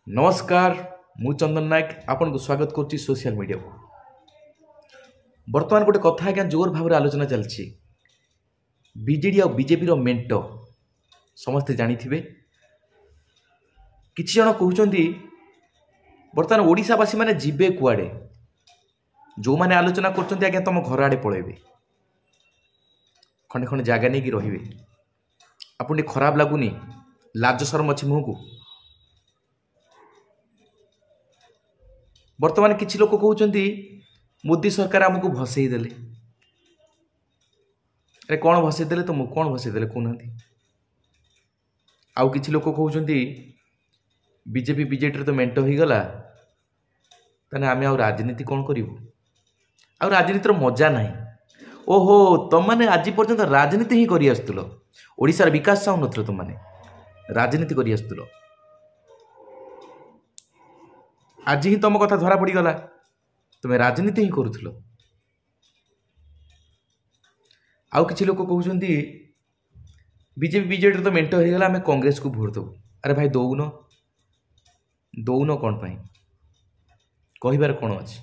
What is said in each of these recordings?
नमस्कार मु चंदन नायक आपन को स्वागत करुच्ची सोशल मीडिया को। बर्तमान गोटे कथा आज्ञा जोर भाव आलोचना चलती बीजेडी और बीजेपी रो मेंट समस्ते जानी थे किछि जन कहउचंदी बर्तमान ओडिशावासी माने जिबे कुआडे जो माने आलोचना करचंदी आज्ञा तुम घर आड़े पळेबे खंडे खंडे जागा नहीं कि रहिबे आपन खराब लागुनी लाज शरम अछि मुह को। वर्तमान किछि लोक कहउचंदी मोदी सरकार हमको भसई देले। अरे कौन भसई देले तो कौन भसई देले कहउनांती। आउ किछि लोक कहउचंदी बीजेपी बीजेडी तो मेंट होई गला तने आमे आ राजनीति कौन करिवु आ राजनीतिर मजा नाही। ओहो तुम माने आज पर्यंत राजनीति ही करि आस्तुलो ओडिसार विकास चाहु नथलो तुम माने राजनीति करि आस्तुलो आज ही तुम कथा धरा पड़ी गला तुम्हें राजनीति ही करुथलो। आउ किछि लोक कहउचंदी बीजेपी बीजेडी तो मेंट हो गला आमे कांग्रेस को भोट दो। अरे भाई दौन दौन कौन पाई कहिबार कौन अछि।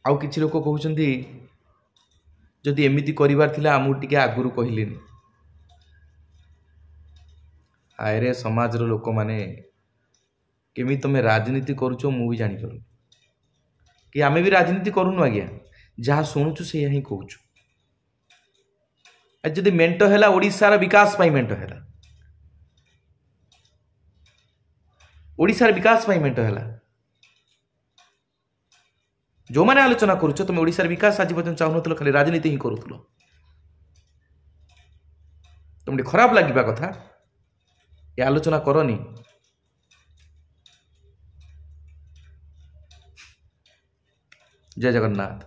आउ किछि लोक कहउचंदी जदि एमिति करिवार थिला आमु टिके आगुरु कहिलेनी। आयरे समाज रो लोक माने केमी तुम राजनीति करुचो मु भी जानी पारु कि आमे भी राजनीति करूनु आज्ञा जहाँ शुणुचु से ही कहूचु। आज जदि मेंट हैला ओडिशार विकास पाई मेंट हैला ओडिशार विकास पाई मेंट हैला जो माने आलोचना करुचो तुम ओडिशार विकास आज पर्यंत चाहूनथलो खाली राजनीति ही करूथलो तुमटे खराब लागिबा कथा ये आलोचना करनी। जय जगन्नाथ।